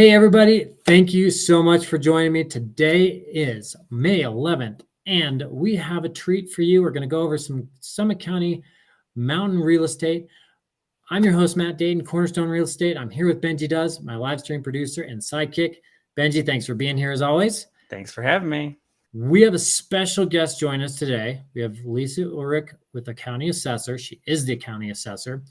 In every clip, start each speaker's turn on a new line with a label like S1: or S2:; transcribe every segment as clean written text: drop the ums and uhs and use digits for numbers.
S1: Hey, everybody. Thank you so much for joining me. Today is May 11th, and we have a treat for you. We're going to go over some Summit County mountain real estate. I'm your host, Matt Dayton, Cornerstone Real Estate. I'm here with Benji Does, my live stream producer and sidekick. Benji, thanks for being here as always.
S2: Thanks for having me.
S1: We have a special guest join us today. We have Lisa Eurich with the county assessor. She is the county assessor.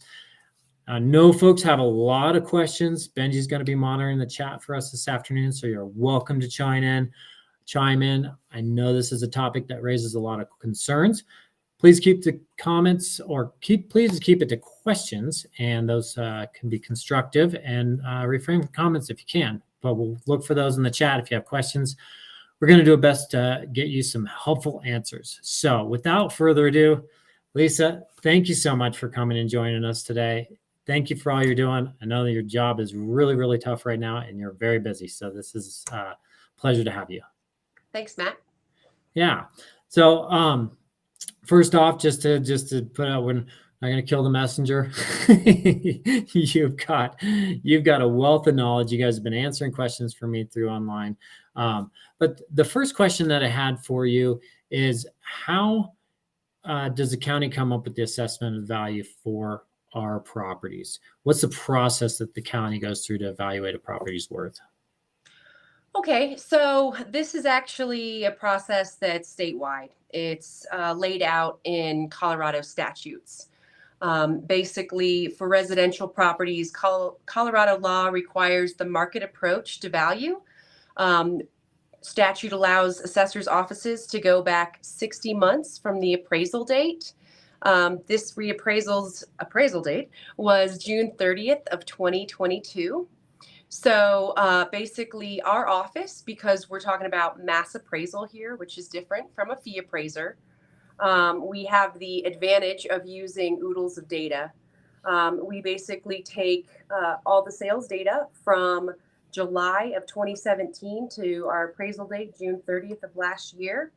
S1: I know folks have a lot of questions. Benji's going to be monitoring the chat for us this afternoon, so you're welcome to chime in. I know this is a topic that raises a lot of concerns. Please keep the comments, or please keep it to questions, and those can be constructive, and reframe the comments if you can. But we'll look for those in the chat if you have questions. We're going to do our best to get you some helpful answers. So without further ado, Lisa, thank you so much for coming and joining us today. Thank you for all you're doing. I know that your job is really, really tough right now, and you're very busy. So this is a pleasure to have you.
S3: Thanks, Matt.
S1: Yeah. So first off, just to put out, we're not going to kill the messenger. You've got a wealth of knowledge. You guys have been answering questions for me through online. But the first question that I had for you is, how does the county come up with the assessment of value for our properties? What's the process that the county goes through to evaluate a property's worth?
S3: Okay, so this is actually a process that's statewide. It's laid out in Colorado statutes. Basically, for residential properties, Colorado law requires the market approach to value. Statute allows assessors' offices to go back 60 months from the appraisal date. This reappraisal's appraisal date was June 30th of 2022. So basically our office, because we're talking about mass appraisal here, which is different from a fee appraiser, we have the advantage of using oodles of data. We basically take all the sales data from July of 2017 to our appraisal date, June 30th of last year.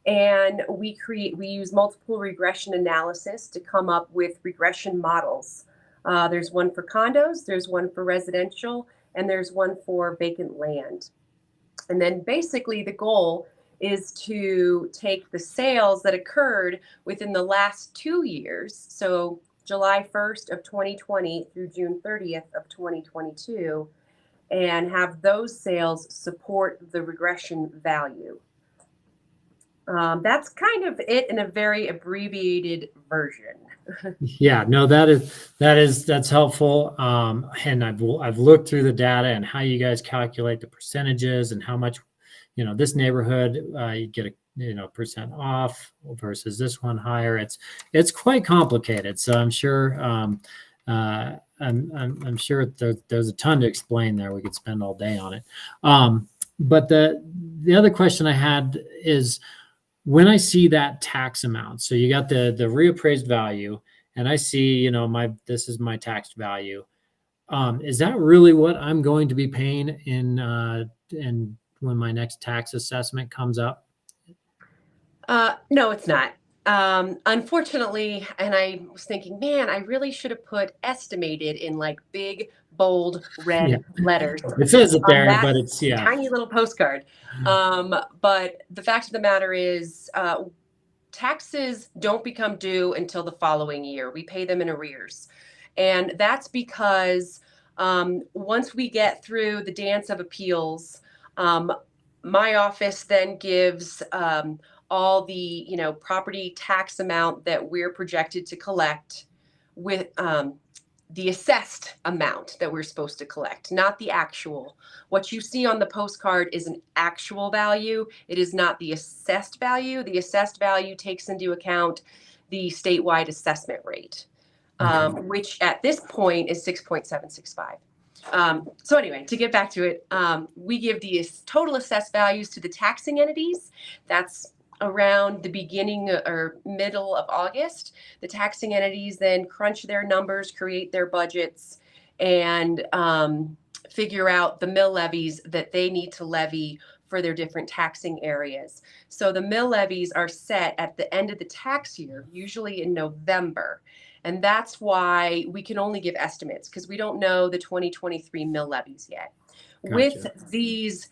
S3: And we use multiple regression analysis to come up with regression models. There's one for condos, there's one for residential, and there's one for vacant land. And then basically the goal is to take the sales that occurred within the last 2 years, so July 1st of 2020 through June 30th of 2022, and have those sales support the regression value. That's kind of it in a very abbreviated version.
S1: Yeah, no, that's helpful. And I've looked through the data and how you guys calculate the percentages and how much, this neighborhood you get a percent off versus this one higher. It's quite complicated. So I'm sure I'm sure there's a ton to explain there. We could spend all day on it. But the other question I had is, when I see that tax amount, so you got the reappraised value, and I see, this is my tax value. Is that really what I'm going to be paying in when my next tax assessment comes up?
S3: No, it's not. Unfortunately, and I was thinking, man, I really should have put estimated in like big, bold red letters.
S1: It says it there, but it's
S3: tiny little postcard. But the fact of the matter is, taxes don't become due until the following year. We pay them in arrears. And that's because once we get through the dance of appeals, my office then gives all the property tax amount that we're projected to collect with the assessed amount that we're supposed to collect, not the actual. What you see on the postcard is an actual value. It is not the assessed value. The assessed value takes into account the statewide assessment rate, which at this point is 6.765. So anyway, to get back to it, we give the total assessed values to the taxing entities. That's around the beginning or middle of August. The taxing entities then crunch their numbers, create their budgets, and figure out the mill levies that they need to levy for their different taxing areas. So the mill levies are set at the end of the tax year, usually in November. And that's why we can only give estimates, because we don't know the 2023 mill levies yet. With
S1: Gotcha.
S3: these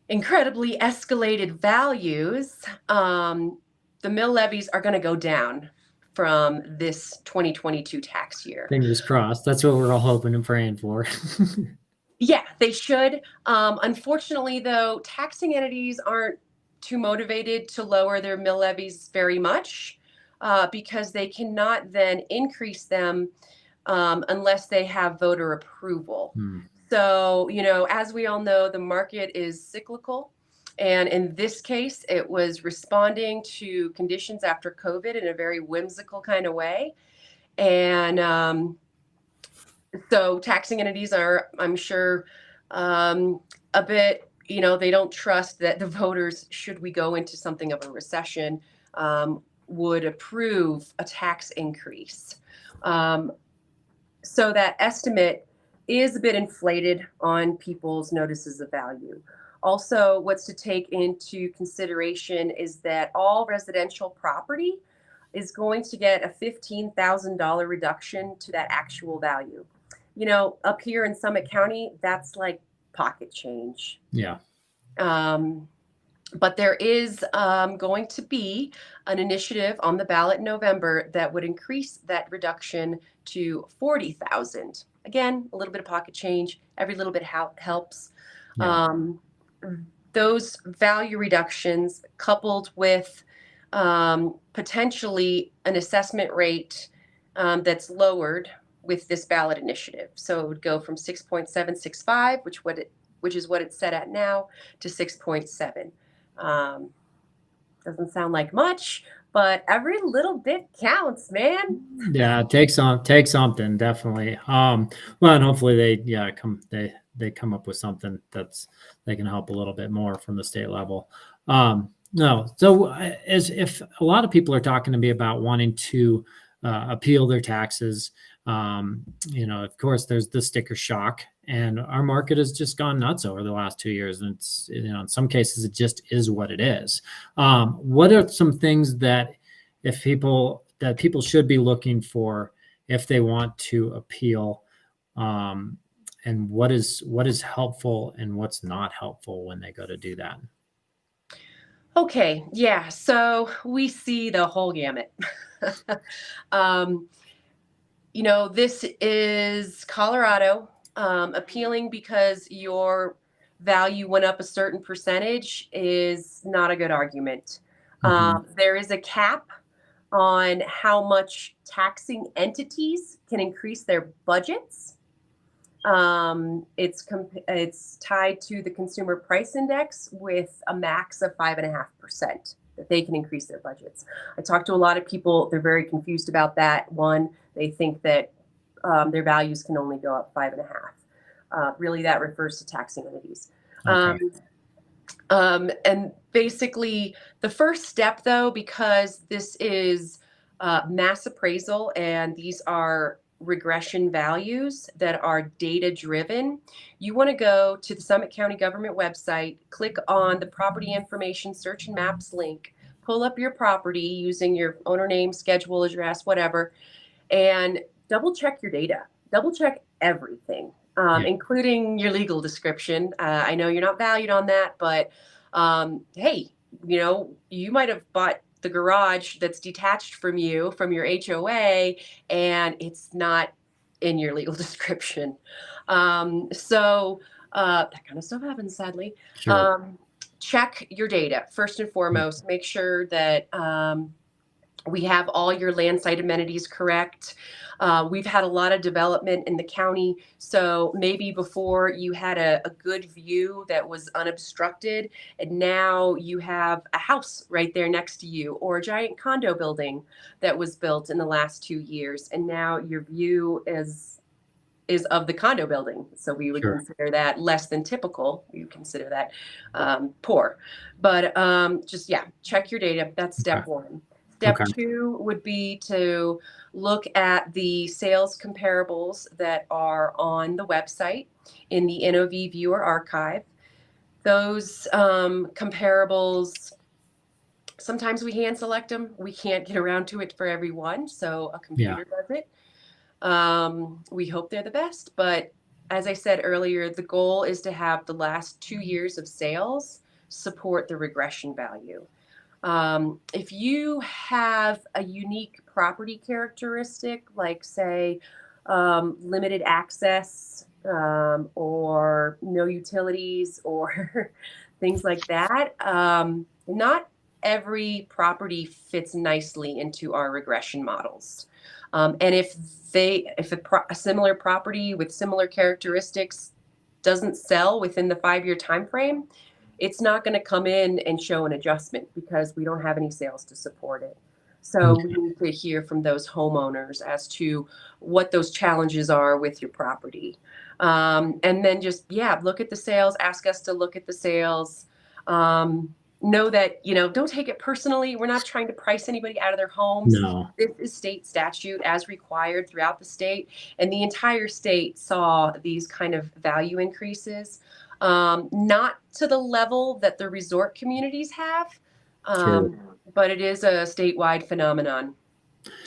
S3: incredibly escalated values, the mill levies are going to go down from this 2022 tax year.
S1: Fingers crossed. That's what we're all hoping and praying for.
S3: Yeah, they should. Unfortunately, though, taxing entities aren't too motivated to lower their mill levies very much because they cannot then increase them unless they have voter approval. So, as we all know, the market is cyclical. And in this case, it was responding to conditions after COVID in a very whimsical kind of way. And so taxing entities are, I'm sure, a bit, they don't trust that the voters, should we go into something of a recession, would approve a tax increase. So that estimate is a bit inflated on people's notices of value. Also, what's to take into consideration is that all residential property is going to get a $15,000 reduction to that actual value. Up here in Summit County, that's like pocket change.
S1: Yeah.
S3: But there is going to be an initiative on the ballot in November that would increase that reduction to $40,000. Again, a little bit of pocket change. Every little bit helps.
S1: Yeah.
S3: Those value reductions, coupled with potentially an assessment rate that's lowered with this ballot initiative. So it would go from 6.765, which is what it's set at now, to 6.7. Doesn't sound like much, but every little bit counts, man.
S1: Yeah, take something, definitely. Well, and hopefully they come up with something they can help a little bit more from the state level. No, so as if a lot of people are talking to me about wanting to appeal their taxes, of course, there's the sticker shock, and our market has just gone nuts over the last 2 years. And it's, in some cases, it just is what it is. What are some things that people should be looking for if they want to appeal, and what is helpful and what's not helpful when they go to do that?
S3: Okay, yeah. So we see the whole gamut. This is Colorado. Appealing because your value went up a certain percentage is not a good argument. There is a cap on how much taxing entities can increase their budgets. It's tied to the consumer price index with a max of 5.5% that they can increase their budgets. I talked to a lot of people. They're very confused about that. One, they think that their values can only go up 5.5. Really, that refers to taxing entities.
S1: Okay.
S3: And basically, the first step, though, because this is mass appraisal and these are regression values that are data driven, you want to go to the Summit County government website, click on the property information search and maps link, pull up your property using your owner name, schedule, address, whatever, and double check your data, double check everything, including your legal description. I know you're not valued on that, but hey, you might have bought the garage that's detached from your HOA, and it's not in your legal description. So that kind of stuff happens, sadly.
S1: Sure.
S3: Check your data first and foremost. Make sure that we have all your land site amenities correct. We've had a lot of development in the county. So maybe before you had a good view that was unobstructed, and now you have a house right there next to you, or a giant condo building that was built in the last 2 years. And now your view is of the condo building. So we would consider that less than typical. You consider that poor. But check your data. That's step one. Step two would be to look at the sales comparables that are on the website in the NOV Viewer Archive. Those comparables, sometimes we hand select them. We can't get around to it for everyone, so a computer does it. We hope they're the best, but as I said earlier, the goal is to have the last 2 years of sales support the regression value. If you have a unique property characteristic, like say limited access or no utilities or things like that, not every property fits nicely into our regression models. And if a similar property with similar characteristics doesn't sell within the 5-year time frame, it's not going to come in and show an adjustment because we don't have any sales to support it. So we need to hear from those homeowners as to what those challenges are with your property. And then just, look at the sales, ask us to look at the sales. Know that, don't take it personally. We're not trying to price anybody out of their homes.
S1: No.
S3: This is state statute as required throughout the state. And the entire state saw these kind of value increases. Not to the level that the resort communities have, but it is a statewide phenomenon,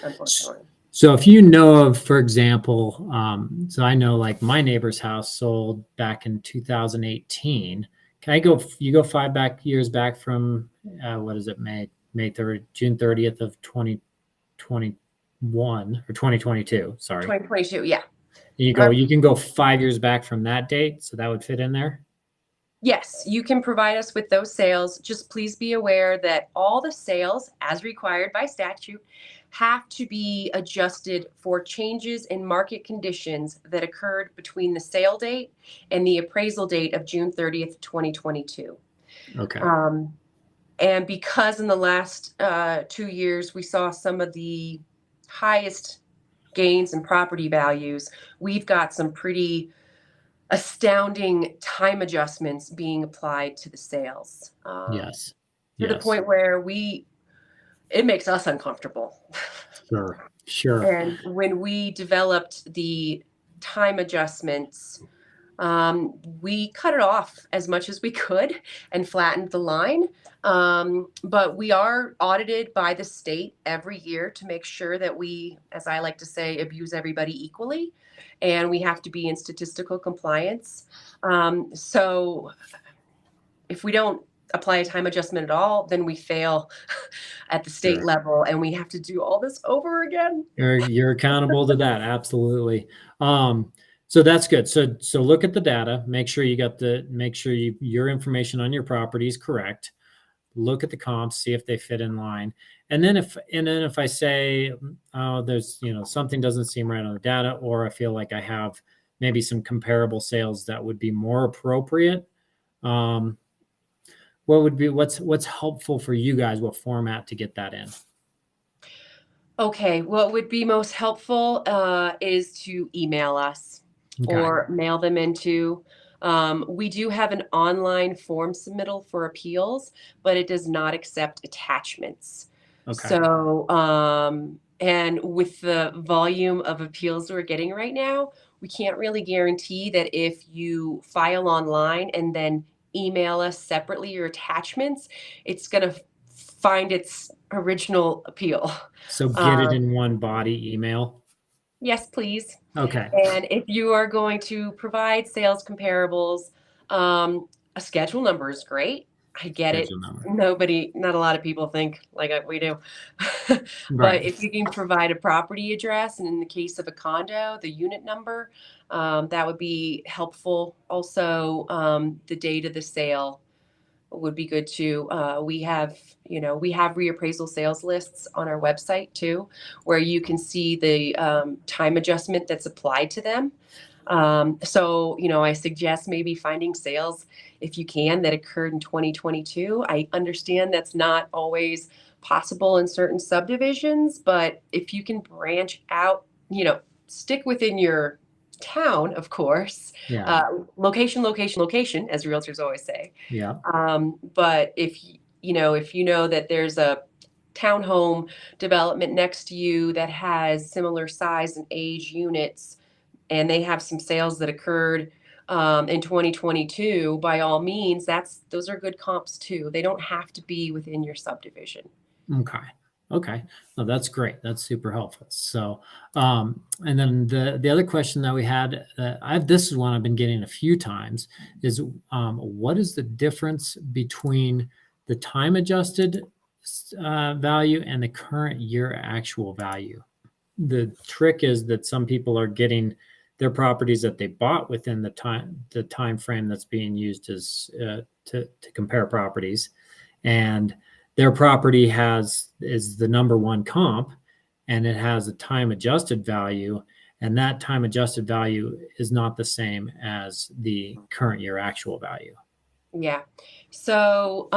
S3: unfortunately.
S1: So if you know of, for example, so I know like my neighbor's house sold back in 2018. You go 5 years back from, what is it, May 3rd, June 30th of 2021 or 2022, sorry.
S3: 2022, yeah.
S1: You can go 5 years back from that date. So that would fit in there.
S3: Yes, you can provide us with those sales. Just please be aware that all the sales, as required by statute, have to be adjusted for changes in market conditions that occurred between the sale date and the appraisal date of June 30th, 2022.
S1: Okay.
S3: And because in the last 2 years, we saw some of the highest gains in property values, we've got some pretty astounding time adjustments being applied to the sales.
S1: Yes.
S3: To the point where it makes us uncomfortable.
S1: Sure.
S3: And when we developed the time adjustments, we cut it off as much as we could and flattened the line. But we are audited by the state every year to make sure that we, as I like to say, abuse everybody equally. And we have to be in statistical compliance. So if we don't apply a time adjustment at all, then we fail at the state level and we have to do all this over again.
S1: You're accountable to that. Absolutely. So that's good. So look at the data, make sure your information on your property is correct. Look at the comps, see if they fit in line. And then if I say, oh, there's, something doesn't seem right on the data, or I feel like I have maybe some comparable sales that would be more appropriate. What's helpful for you guys? What format to get that in?
S3: Okay. What would be most helpful is to email us or mail them into. We do have an online form submittal for appeals, but it does not accept attachments.
S1: Okay.
S3: So, and with the volume of appeals we're getting right now, we can't really guarantee that if you file online and then email us separately your attachments, it's going to find its original appeal.
S1: So get it in one body email.
S3: Yes, please.
S1: Okay.
S3: And if you are going to provide sales comparables, a schedule number is great. I get it. Not a lot of people think like we do. But if you can provide a property address, and in the case of a condo, the unit number, that would be helpful. Also, the date of the sale would be good too. We have reappraisal sales lists on our website too, where you can see the time adjustment that's applied to them. So, I suggest maybe finding sales, if you can, that occurred in 2022. I understand that's not always possible in certain subdivisions, but if you can branch out, stick within your town, of course.
S1: Yeah.
S3: Location, as realtors always say.
S1: Yeah.
S3: But if you know that there's a townhome development next to you that has similar size and age units, and they have some sales that occurred in 2022, by all means, those are good comps too. They don't have to be within your subdivision.
S1: Okay. Okay. No, that's great. That's super helpful. So, and then the other question that we had, this is one I've been getting a few times, is what is the difference between the time adjusted value and the current year actual value? The trick is that some people are getting their properties that they bought within the time frame that's being used as to compare properties, and their property is the number one comp, and it has a time adjusted value, and that time adjusted value is not the same as the current year actual value.
S3: Yeah. So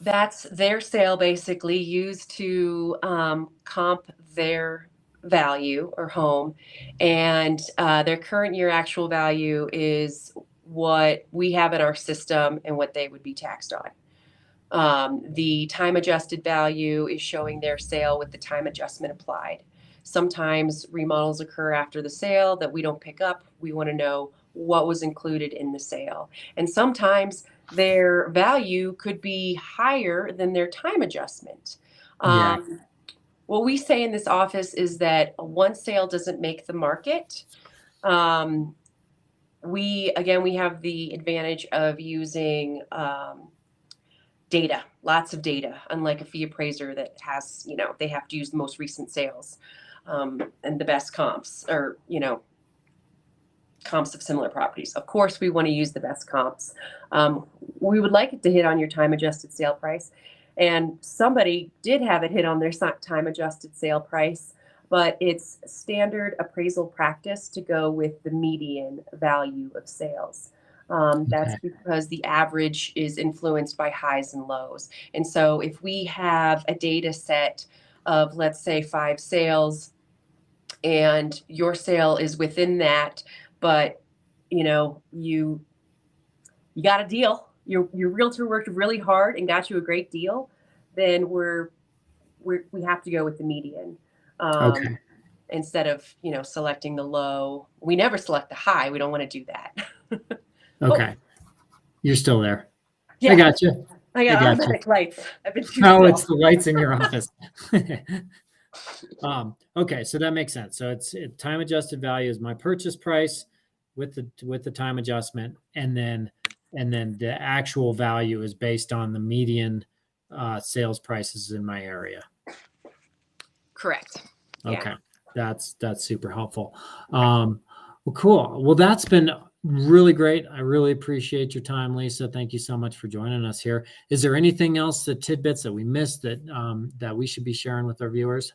S3: that's their sale basically used to comp their value or home, and their current year actual value is what we have in our system and what they would be taxed on. The time adjusted value is showing their sale with the time adjustment applied. Sometimes remodels occur after the sale that we don't pick up. We want to know what was included in the sale. And sometimes their value could be higher than their time adjustment.
S1: Yeah.
S3: What we say in this office is that one sale doesn't make the market. We have the advantage of using data, lots of data, unlike a fee appraiser that has, they have to use the most recent sales and the best comps, or, comps of similar properties. Of course, we want to use the best comps. We would like it to hit on your time adjusted sale price. And somebody did have it hit on their time adjusted sale price, but it's standard appraisal practice to go with the median value of sales. That's
S1: Okay.
S3: because the average is influenced by highs and lows. And so if we have a data set of, let's say, 5 sales, and your sale is within that, but you got a deal, your realtor worked really hard and got you a great deal, then we have to go with the median.
S1: Okay.
S3: Instead of selecting the low. We never select the high. We don't want to do that.
S1: Okay. You're still there.
S3: Yeah,
S1: I got you.
S3: I got
S1: got you.
S3: automatic lights. I've been too
S1: Oh,
S3: slow.
S1: it's the lights in your office. Okay, so that makes sense. So it's time adjusted value is my purchase price with the time adjustment, and then the actual value is based on the median sales prices in my area.
S3: Correct.
S1: Okay,
S3: Yeah.
S1: that's super helpful. Well, cool. Well, that's been really great. I really appreciate your time, Lisa. Thank you so much for joining us here. Is there anything else, the tidbits that we missed that we should be sharing with our viewers?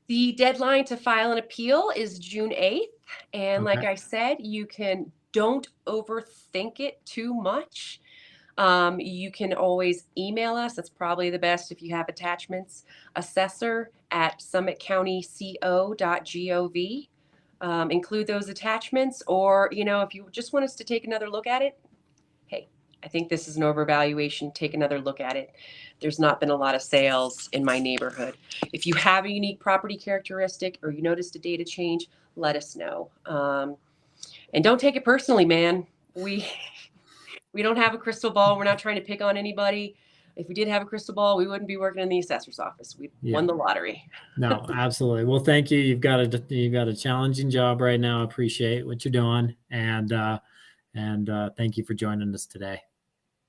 S3: The deadline to file an appeal is June 8th. And
S1: Okay.
S3: like I said, don't overthink it too much. You can always email us. That's probably the best if you have attachments. assessor@summitcountyco.gov. Include those attachments, or if you just want us to take another look at it, hey, I think this is an overvaluation. Take another look at it. There's not been a lot of sales in my neighborhood. If you have a unique property characteristic or you noticed a data change, let us know. And don't take it personally, man. We don't have a crystal ball. We're not trying to pick on anybody. If we did have a crystal ball, we wouldn't be working in the assessor's office. We won the lottery.
S1: No, absolutely. Well, thank you. You've got a challenging job right now. I appreciate what you're doing, and thank you for joining us today.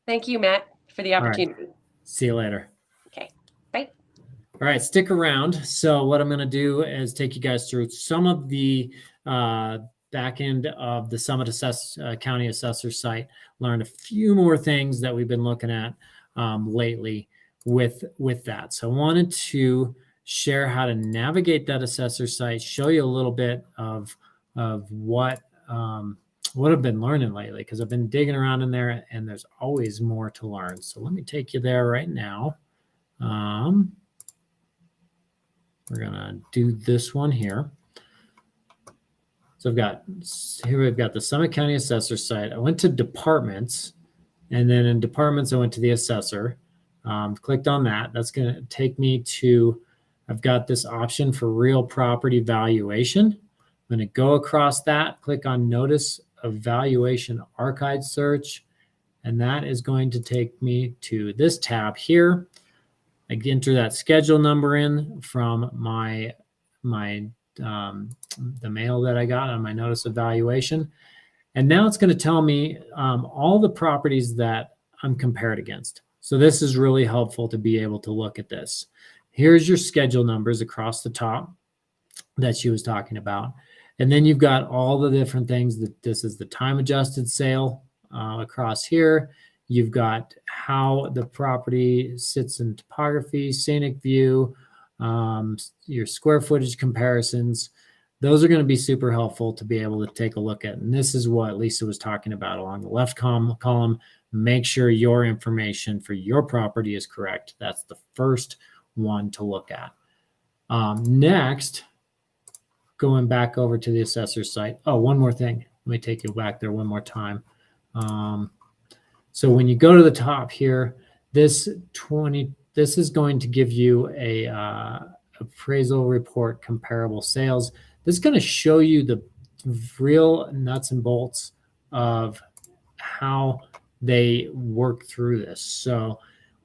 S3: Thank you, Matt, for the opportunity.
S1: All right. See you later.
S3: Okay. Bye.
S1: All right, stick around. So what I'm going to do is take you guys through some of the back end of the Summit County Assessor site, learn a few more things that we've been looking at lately with that. So I wanted to share how to navigate that assessor site, show you a little bit of what I've been learning lately, because I've been digging around in there and there's always more to learn. So let me take you there right now. We're going to do this one here. So we've got the Summit County Assessor site. I went to departments, and then in departments, I went to the assessor. Clicked on that. That's going to take me to, I've got this option for real property valuation. I'm going to go across that, click on notice of valuation archive search, and that is going to take me to this tab here. I enter that schedule number in from the mail that I got on my notice of valuation. And now it's going to tell me all the properties that I'm compared against. So this is really helpful to be able to look at this. Here's your schedule numbers across the top that she was talking about. And then you've got all the different things. That this is the time adjusted sale across here. You've got how the property sits in topography, scenic view, your square footage comparisons. Those are going to be super helpful to be able to take a look at. And this is what Lisa was talking about along the left column. Make sure your information for your property is correct. That's the first one to look at. Next, going back over to the assessor's site. Oh, one more thing. Let me take you back there one more time. So when you go to the top here, this is going to give you a appraisal report comparable sales. This is going to show you the real nuts and bolts of how they work through this. So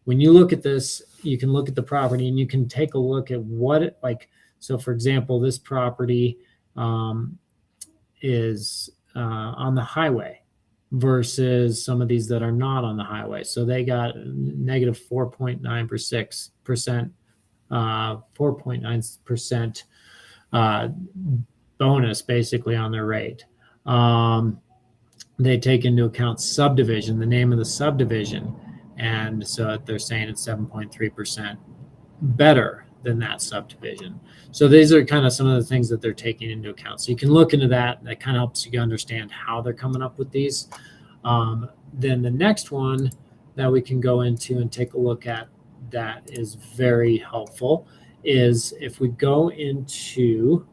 S1: when you look at this, you can look at the property and you can take a look at what it like. So for example, this property is on the highway versus some of these that are not on the highway. So they got negative 4.9%, 4.9% bonus basically on their rate. They take into account subdivision, the name of the subdivision. And so they're saying it's 7.3% better than that subdivision. So these are kind of some of the things that they're taking into account. So you can look into that. That kind of helps you understand how they're coming up with these. Then the next one that we can go into and take a look at that is very helpful is if we go into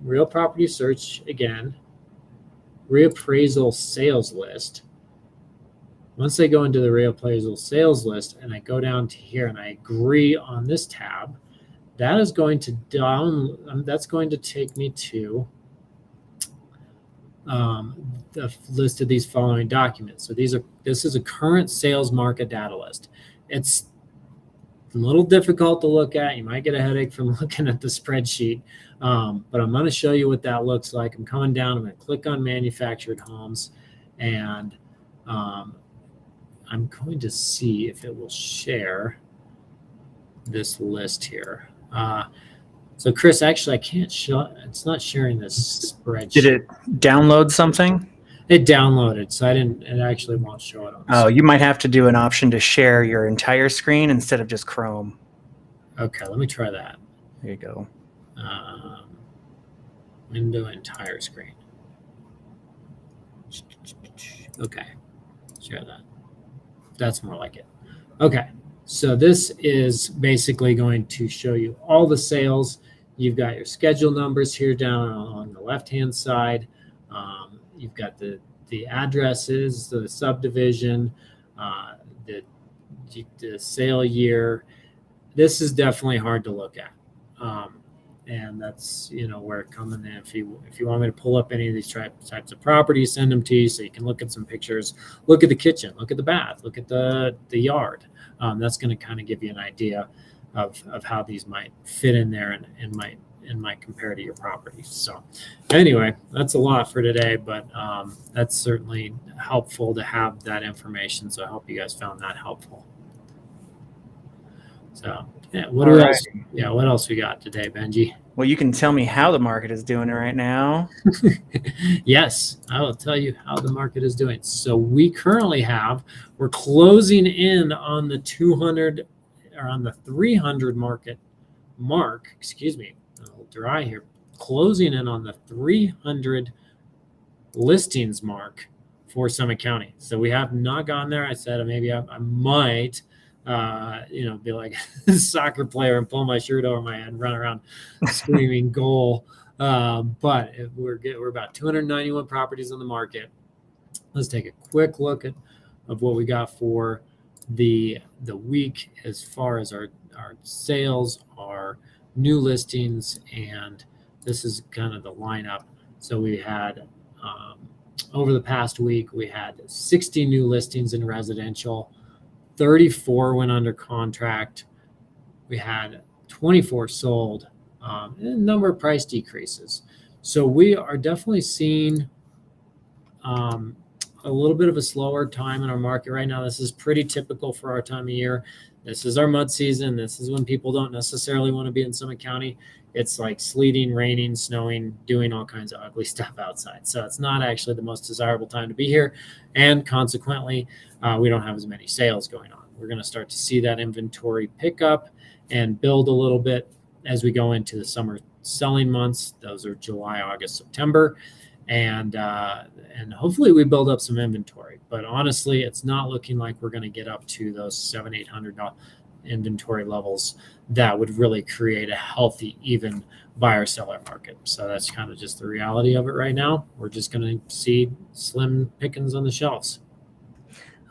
S1: real property search again, reappraisal sales list. Once I go into the reappraisal sales list and I go down to here and I agree on this tab, that is going to that's going to take me to the list of these following documents. So this is a current sales market data list. It's a little difficult to look at. You might get a headache from looking at the spreadsheet, but I'm going to show you what that looks like. I'm coming down, I'm going to click on manufactured homes, and I'm going to see if it will share this list here. So Chris, actually I can't show, it's not sharing this spreadsheet.
S2: Did it download something?
S1: It downloaded, so it actually won't show it on.
S2: Oh, you might have to do an option to share your entire screen instead of just Chrome.
S1: Okay, let me try that.
S2: There you go.
S1: Window entire screen. Okay, share that. That's more like it. Okay, so this is basically going to show you all the sales. You've got your schedule numbers here down on the left-hand side. You've got the addresses, the subdivision, the sale year. This is definitely hard to look at. And that's, where it comes in. If you want me to pull up any of these types of properties, send them to you so you can look at some pictures, look at the kitchen, look at the bath, look at the yard. That's going to kind of give you an idea of how these might fit in there and might compare to your property. So anyway, that's a lot for today, but that's certainly helpful to have that information. So I hope you guys found that helpful. So yeah, what else we got today, Benji?
S2: Well, you can tell me how the market is doing right now.
S1: Yes, I will tell you how the market is doing. So we currently we're closing in on the 200 or on the 300 mark, excuse me, a little dry here, closing in on the 300 listings mark for Summit County. So we have not gone there. I said maybe I might be like a soccer player and pull my shirt over my head and run around screaming goal. But we're about 291 properties on the market. Let's take a quick look of what we got for the week as far as our sales, our new listings, and this is kind of the lineup. So we had over the past week, we had 60 new listings in residential, 34 went under contract. We had 24 sold, and a number of price decreases. So we are definitely seeing a little bit of a slower time in our market right now. This is pretty typical for our time of year. This is our mud season. This is when people don't necessarily want to be in Summit County. It's like sleeting, raining, snowing, doing all kinds of ugly stuff outside. So it's not actually the most desirable time to be here. And consequently, we don't have as many sales going on. We're going to start to see that inventory pick up and build a little bit as we go into the summer selling months. Those are July, August, September. And hopefully we build up some inventory. But honestly, it's not looking like we're going to get up to those $700-800 inventory levels that would really create a healthy, even buyer-seller market. So that's kind of just the reality of it right now. We're just going to see slim pickings on the shelves.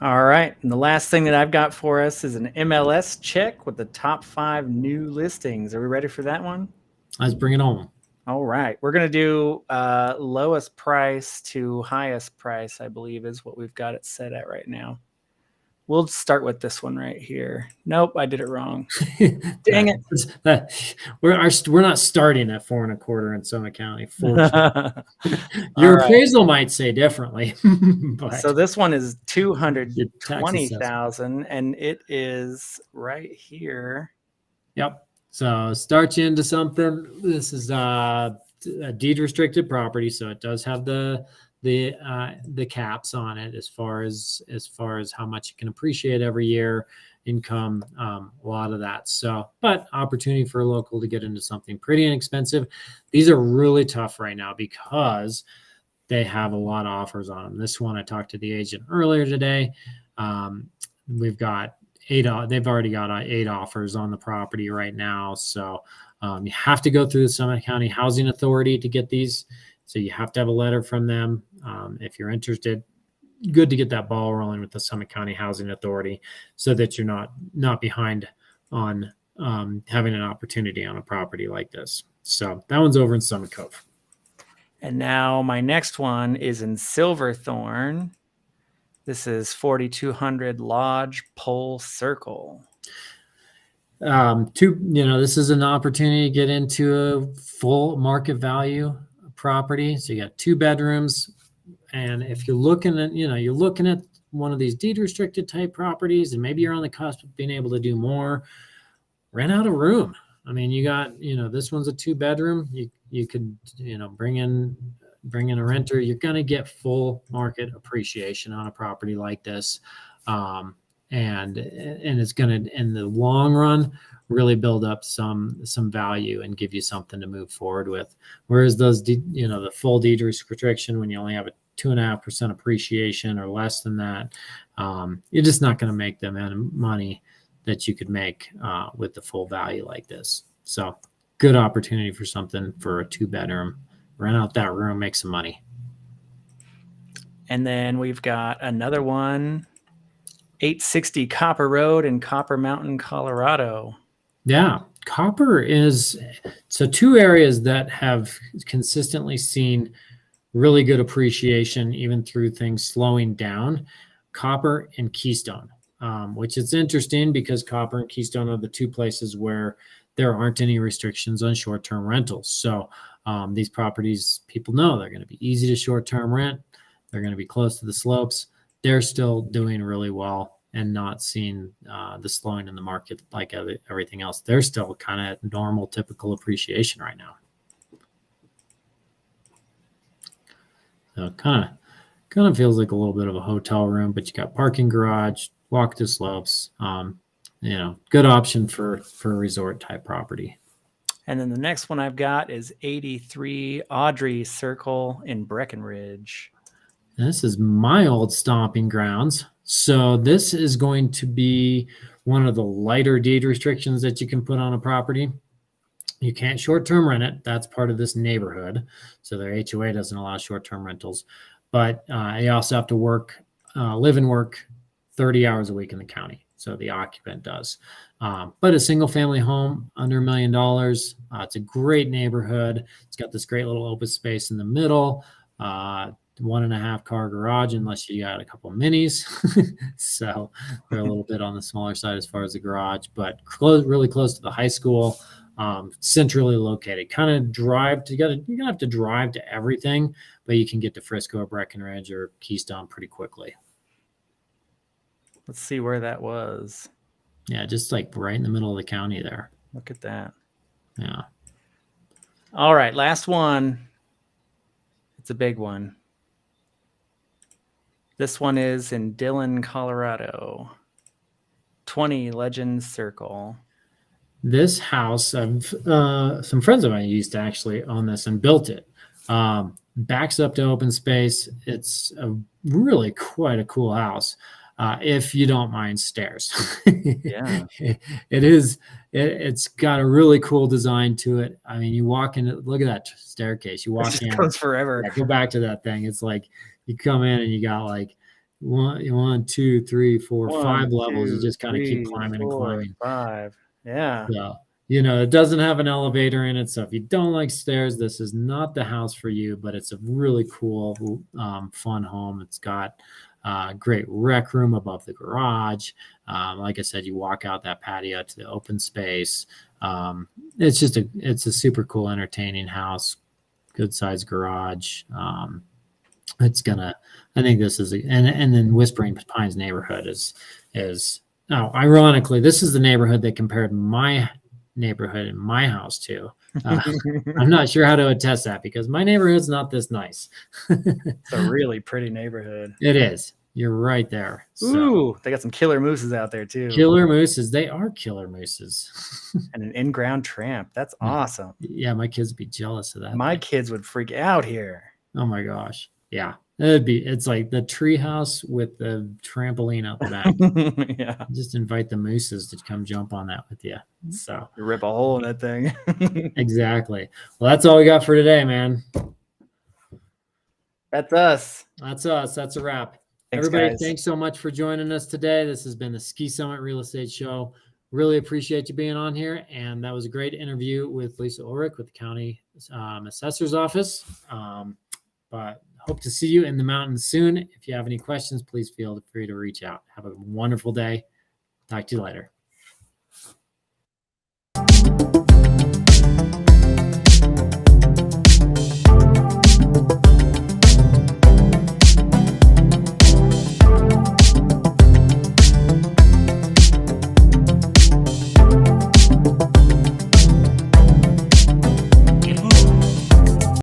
S2: All right. And the last thing that I've got for us is an MLS check with the top 5 new listings. Are we ready for that one?
S1: Let's bring it home.
S2: All right. We're going to do lowest price to highest price, I believe, is what we've got it set at right now. We'll start with this one right here. Nope, I did it wrong. Dang it.
S1: We're not starting at 4.25 in Summit County.
S2: Right.
S1: Your appraisal might say differently. But
S2: so this one is $220,000, and it is right here.
S1: Yep. So start you into something. This is a deed restricted property, so it does have the caps on it as far as how much it can appreciate every year, income, a lot of that. So, but opportunity for a local to get into something pretty inexpensive. These are really tough right now because they have a lot of offers on them. This one, I talked to the agent earlier today. We've got 8. They've already got 8 offers on the property right now. So you have to go through the Summit County Housing Authority to get these. So you have to have a letter from them. If you're interested, good to get that ball rolling with the Summit County Housing Authority so that you're not behind on having an opportunity on a property like this. So that one's over in Summit Cove.
S2: And now my next one is in Silverthorne. This is 4200 Lodge Pole Circle.
S1: This is an opportunity to get into a full market value property. So you got 2 bedrooms. And if you're looking at one of these deed restricted type properties, and maybe you're on the cusp of being able to do more, rent out a room. I mean, you got, this one's a 2 bedroom. You could, bring in a renter. You're going to get full market appreciation on a property like this. And it's going to, in the long run, really build up some value and give you something to move forward with. Whereas those, the full deed restriction, when you only have a 2.5% appreciation or less than that, you're just not going to make the amount of money that you could make with the full value like this. So good opportunity for something for a 2 bedroom. Rent out that room, make some money.
S2: And then we've got another one, 860 Copper Road in Copper Mountain, Colorado.
S1: Yeah, Copper is, so 2 areas that have consistently seen really good appreciation, even through things slowing down, Copper and Keystone, which is interesting because Copper and Keystone are the 2 places where there aren't any restrictions on short-term rentals. So these properties, people know they're going to be easy to short-term rent. They're going to be close to the slopes. They're still doing really well and not seeing the slowing in the market like everything else. They're still kind of normal, typical appreciation right now. So kind of feels like a little bit of a hotel room, but you got parking garage, walk to slopes. Good option for a resort type property.
S2: And then the next one I've got is 83 Audrey Circle in Breckenridge.
S1: This is my old stomping grounds. So this is going to be one of the lighter deed restrictions that you can put on a property. You can't short-term rent it. That's part of this neighborhood. So their HOA doesn't allow short-term rentals. But you also have to live and work 30 hours a week in the county. So the occupant does. But a single-family home under $1 million. It's a great neighborhood. It's got this great little open space in the middle. 1.5 car garage unless you got a couple minis. So they're a little bit on the smaller side as far as the garage, but really close to the high school, centrally located. Kind of drive together. You're gonna have to drive to everything, but you can get to Frisco or Breckenridge or Keystone pretty quickly.
S2: Let's see where that was.
S1: Yeah, just like right in the middle of the county there.
S2: Look at that.
S1: Yeah.
S2: All right, last one. It's a big one. This one is in Dillon, Colorado. 20 Legends Circle.
S1: This house, some friends of mine used to actually own this and built it. Backs up to open space. It's really quite a cool house. If you don't mind stairs.
S2: Yeah.
S1: It is. It's got a really cool design to it. I mean, you walk in, look at that staircase. You walk
S2: It
S1: in.
S2: just goes forever.
S1: Yeah, go back to that thing. It's like you come in and you got like one, two, three, four, 5 levels. You just kind of keep climbing and climbing.
S2: 5. Yeah.
S1: So, it doesn't have an elevator in it. So if you don't like stairs, this is not the house for you, but it's a really cool, fun home. It's got great rec room above the garage. Like I said, you walk out that patio to the open space. It's a super cool, entertaining house, good sized garage. I think this is, and then Whispering Pines neighborhood is ironically, this is the neighborhood they compared my neighborhood in my house to. I'm not sure how to attest that because my neighborhood's not this nice.
S2: It's a really pretty neighborhood.
S1: It is. You're right there.
S2: Ooh, they got some killer mooses out there too.
S1: Killer mooses. They are killer mooses.
S2: And an in-ground tramp. That's awesome.
S1: Yeah, my kids would be jealous of that.
S2: My kids would freak out here.
S1: Oh my gosh. Yeah. It's like the tree house with the trampoline out the back.
S2: Yeah.
S1: Just invite the mooses to come jump on that with you. So
S2: you rip a hole in that thing.
S1: Exactly. Well, that's all we got for today, man.
S2: That's us.
S1: That's us. That's a wrap.
S2: Thanks,
S1: Everybody,
S2: guys.
S1: Thanks so much for joining us today. This has been the Ski Summit Real Estate Show. Really appreciate you being on here. And that was a great interview with Lisa Eurich with the County Assessor's Office. But hope to see you in the mountains soon. If you have any questions, please feel free to reach out. Have a wonderful day. Talk to you later.